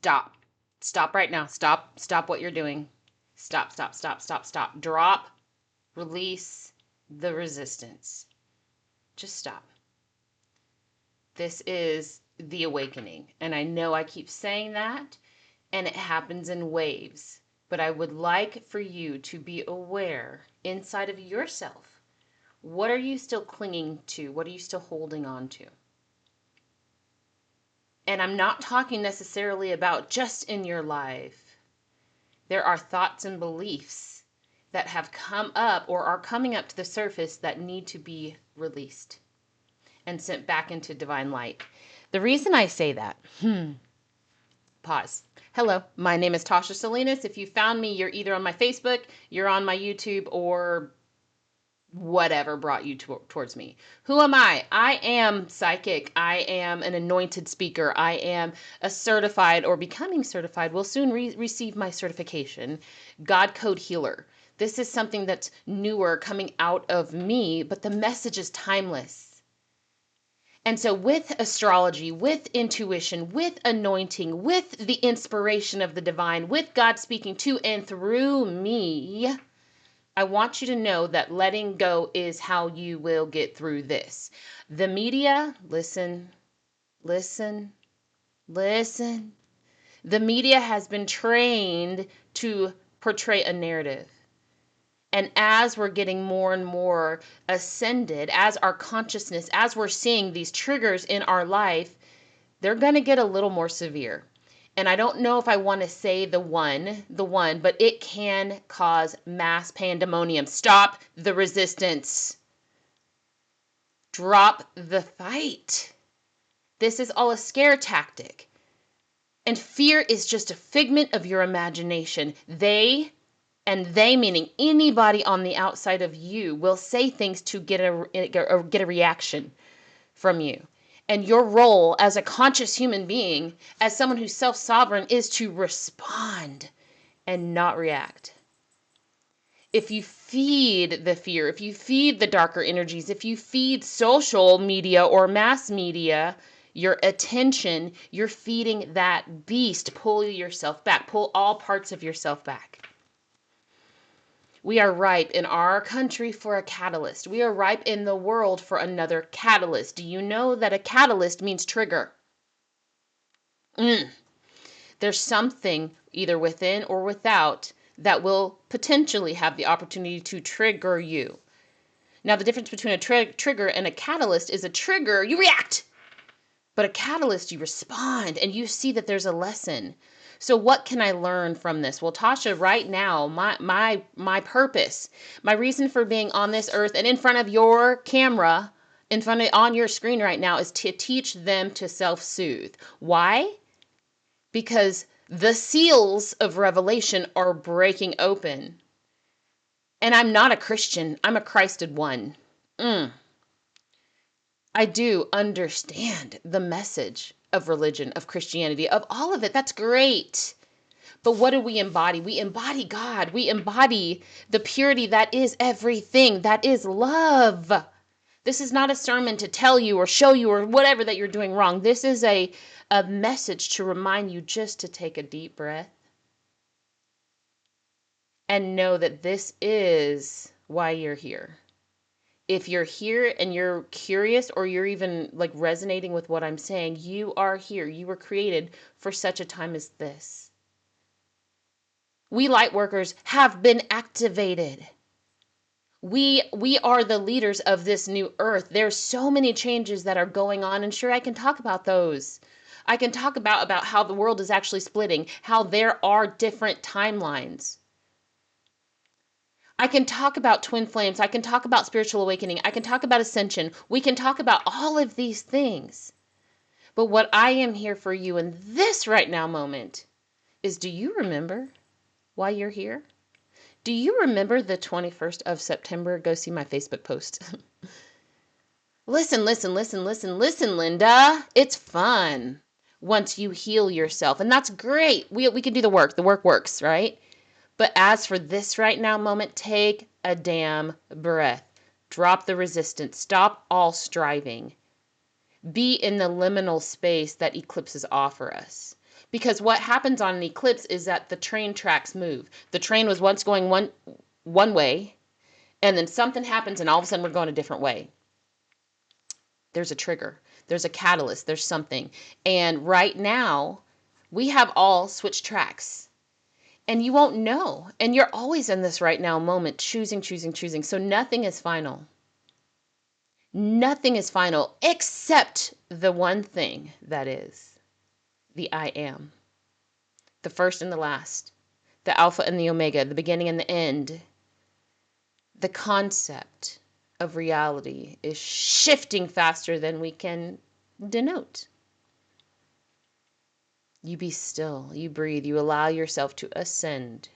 Stop. Stop right now. Stop what you're doing. Stop. Drop, release the resistance. Just stop. This is the awakening. And I know I keep saying that, and it happens in waves. But I would like for you to be aware inside of yourself. What are you still clinging to? What are you still holding on to? And I'm not talking necessarily about just in your life. There are thoughts and beliefs that have come up or are coming up to the surface that need to be released and sent back into divine light. The reason I say that, pause. Hello, my name is Tasha Salinas. If you found me, you're either on my Facebook, you're on my YouTube, or whatever brought you towards me. Who am I? I am psychic. I am an anointed speaker. I am a certified or becoming certified, will soon receive my certification, God code healer. This is something that's newer coming out of me, but the message is timeless. And so with astrology, with intuition, with anointing, with the inspiration of the divine, with God speaking to and through me, I want you to know that letting go is how you will get through this. The media, listen. The media has been trained to portray a narrative. And as we're getting more and more ascended, as our consciousness, as we're seeing these triggers in our life, they're going to get a little more severe. And I don't know if I want to say the one, but it can cause mass pandemonium. Stop the resistance. Drop the fight. This is all a scare tactic. And fear is just a figment of your imagination. They meaning anybody on the outside of you, will say things to get a reaction from you. And your role as a conscious human being, as someone who's self-sovereign, is to respond and not react. If you feed the fear, if you feed the darker energies, if you feed social media or mass media your attention, you're feeding that beast. Pull yourself back. Pull all parts of yourself back. We are ripe in our country for a catalyst. We are ripe in the world for another catalyst. Do you know that a catalyst means trigger? There's something either within or without that will potentially have the opportunity to trigger you. Now, the difference between a trigger and a catalyst is a trigger, you react. But a catalyst, you respond and you see that there's a lesson. So what can I learn from this? Well, Tasha, right now, my purpose, my reason for being on this earth and in front of your camera, on your screen right now, is to teach them to self-soothe. Why? Because the seals of revelation are breaking open. And I'm not a Christian. I'm a Christed one. I do understand the message of religion, of Christianity, of all of it. That's great. But what do we embody? We embody God. We embody the purity that is everything, that is love. This is not a sermon to tell you or show you or whatever that you're doing wrong. This is a message to remind you just to take a deep breath and know that this is why you're here. If you're here and you're curious or you're even like resonating with what I'm saying, you are here. You were created for such a time as this. We light workers have been activated. We are the leaders of this new earth. There's so many changes that are going on, and sure, I can talk about those. I can talk about how the world is actually splitting, how there are different timelines. I can talk about twin flames. I can talk about spiritual awakening. I can talk about ascension. We can talk about all of these things. But what I am here for you in this right now moment is, do you remember why you're here? Do you remember the 21st of September? Go see my Facebook post. Listen, Linda. It's fun once you heal yourself. And that's great. We can do the work. The work works, right? But as for this right now moment, take a damn breath. Drop the resistance. Stop all striving. Be in the liminal space that eclipses offer us. Because what happens on an eclipse is that the train tracks move. The train was once going one way, and then something happens and all of a sudden we're going a different way. There's a trigger. There's a catalyst. There's something. And right now, we have all switched tracks. And you won't know. And you're always in this right now moment, choosing, choosing, choosing. So nothing is final. Nothing is final except the one thing that is the I am, the first and the last, the Alpha and the Omega, the beginning and the end. The concept of reality is shifting faster than we can denote. You be still, you breathe, you allow yourself to ascend.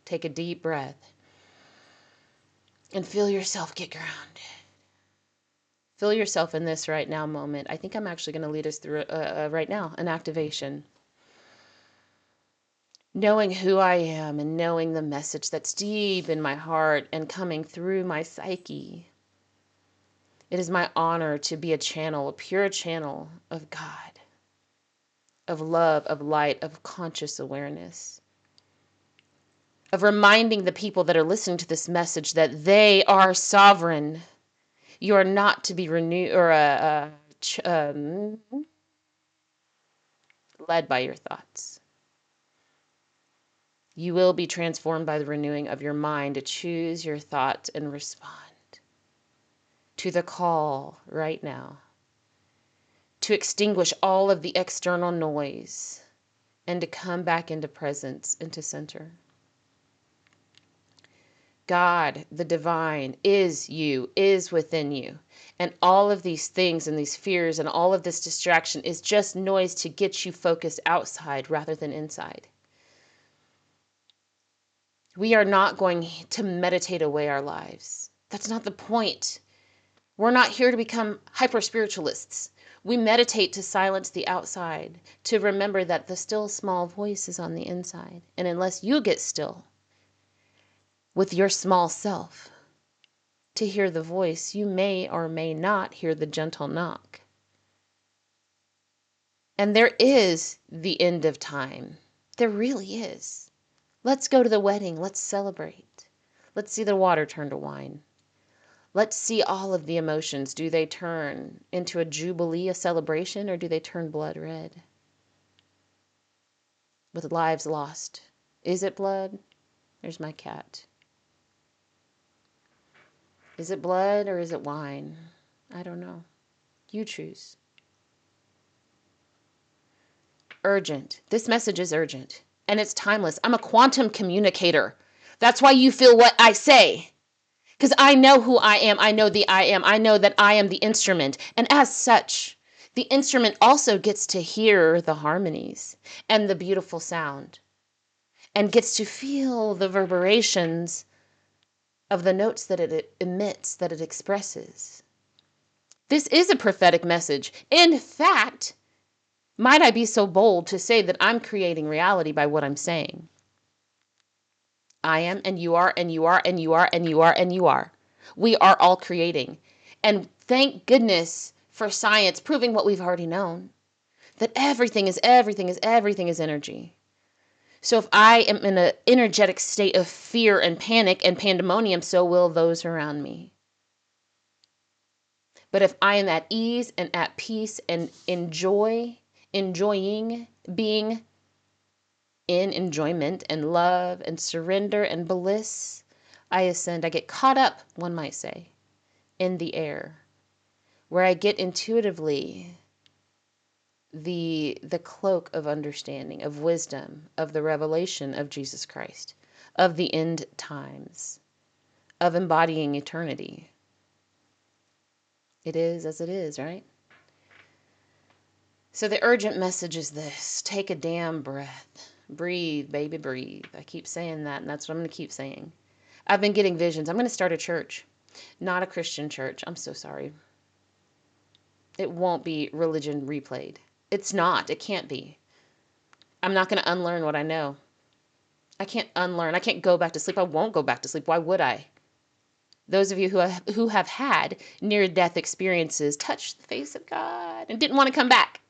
Take a deep breath and feel yourself get grounded. Feel yourself in this right now moment. I think I'm actually going to lead us through right now, an activation. Knowing who I am and knowing the message that's deep in my heart and coming through my psyche. It is my honor to be a channel, a pure channel of God, of love, of light, of conscious awareness, of reminding the people that are listening to this message that they are sovereign. You are not to be renewed or led by your thoughts. You will be transformed by the renewing of your mind to choose your thoughts and respond to the call right now to extinguish all of the external noise and to come back into presence, into center. God, the divine, is you, is within you. And all of these things and these fears and all of this distraction is just noise to get you focused outside rather than inside. We are not going to meditate away our lives. That's not the point. We're not here to become hyper-spiritualists. We meditate to silence the outside, to remember that the still small voice is on the inside. And unless you get still with your small self to hear the voice, you may or may not hear the gentle knock. And there is the end of time. There really is. Let's go to the wedding. Let's celebrate. Let's see the water turn to wine. Let's see all of the emotions. Do they turn into a jubilee, a celebration, or do they turn blood red? With lives lost. Is it blood? There's my cat. Is it blood or is it wine? I don't know. You choose. Urgent. This message is urgent. And it's timeless. I'm a quantum communicator. That's why you feel what I say. Because I know who I am. I know the I am. I know that I am the instrument. And as such, the instrument also gets to hear the harmonies and the beautiful sound and gets to feel the reverberations of the notes that it emits, that it expresses. This is a prophetic message. In fact, might I be so bold to say that I'm creating reality by what I'm saying? I am, and you are, and you are, and you are, and you are, and you are. We are all creating. And thank goodness for science proving what we've already known, that everything is energy. So if I am in an energetic state of fear and panic and pandemonium, so will those around me. But if I am at ease and at peace and enjoying, being in enjoyment and love and surrender and bliss, I ascend. I get caught up, one might say, in the air, where I get intuitively the cloak of understanding, of wisdom, of the revelation of Jesus Christ, of the end times, of embodying eternity. It is as it is, right? So the urgent message is this: take a damn breath. Breathe, baby, breathe. I keep saying that, and that's what I'm going to keep saying. I've been getting visions. I'm going to start a church, not a Christian church. I'm so sorry. It won't be religion replayed. It's not. It can't be. I'm not going to unlearn what I know. I can't unlearn. I can't go back to sleep. I won't go back to sleep. Why would I? Those of you who have had near-death experiences touched the face of God and didn't want to come back.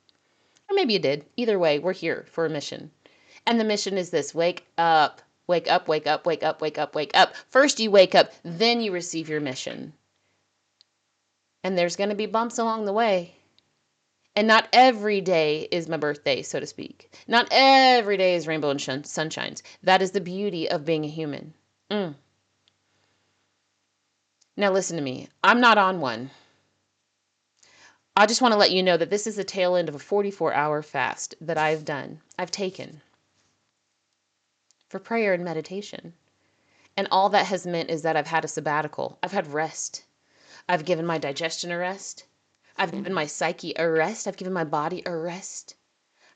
Or maybe you did. Either way, we're here for a mission. And the mission is this: wake up, wake up, wake up, wake up, wake up, wake up. First you wake up, then you receive your mission. And there's going to be bumps along the way. And not every day is my birthday, so to speak. Not every day is rainbow and sunshines. That is the beauty of being a human. Now listen to me. I'm not on one. I just want to let you know that this is the tail end of a 44-hour fast that I've taken for prayer and meditation. And all that has meant is that I've had a sabbatical. I've had rest. I've given my digestion a rest. I've given my psyche a rest. I've given my body a rest.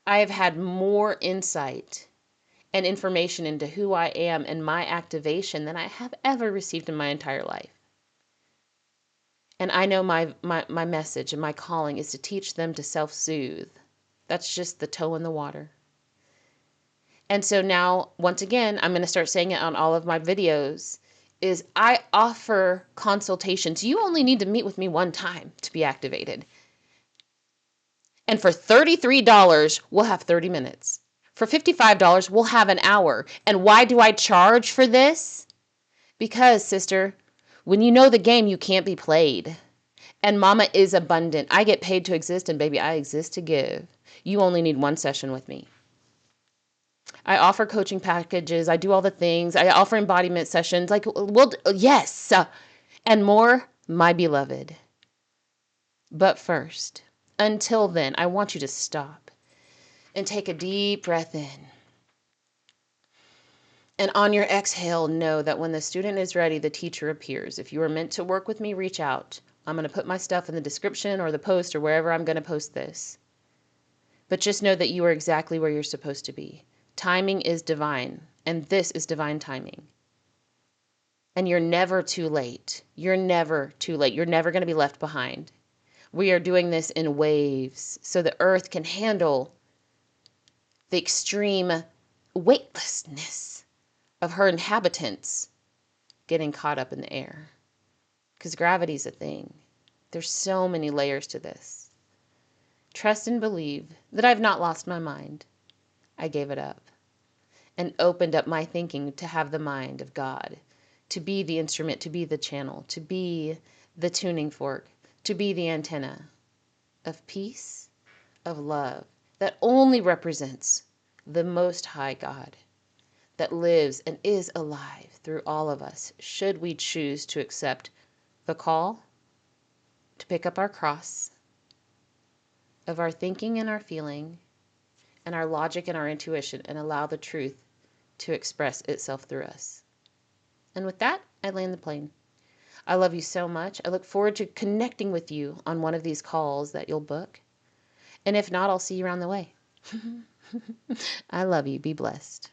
I have had more insight and information into who I am and my activation than I have ever received in my entire life. And I know my message and my calling is to teach them to self-soothe. That's just the toe in the water. And so now, once again, I'm going to start saying it on all of my videos, is I offer consultations. You only need to meet with me one time to be activated. And for $33, we'll have 30 minutes. For $55, we'll have an hour. And why do I charge for this? Because, sister, when you know the game, you can't be played. And mama is abundant. I get paid to exist, and baby, I exist to give. You only need one session with me. I offer coaching packages. I do all the things. I offer embodiment sessions. Like, well, yes, and more, my beloved. But first, until then, I want you to stop and take a deep breath in. And on your exhale, know that when the student is ready, the teacher appears. If you are meant to work with me, reach out. I'm going to put my stuff in the description or the post or wherever I'm going to post this. But just know that you are exactly where you're supposed to be. Timing is divine, and this is divine timing. And you're never too late. You're never too late. You're never going to be left behind. We are doing this in waves so the earth can handle the extreme weightlessness of her inhabitants getting caught up in the air. Because gravity's a thing. There's so many layers to this. Trust and believe that I've not lost my mind. I gave it up and opened up my thinking to have the mind of God, to be the instrument, to be the channel, to be the tuning fork, to be the antenna of peace, of love, that only represents the Most High God, that lives and is alive through all of us, should we choose to accept the call to pick up our cross of our thinking and our feeling and our logic and our intuition and allow the truth to express itself through us. And with that, I land the plane. I love you so much. I look forward to connecting with you on one of these calls that you'll book. And if not, I'll see you around the way. I love you. Be blessed.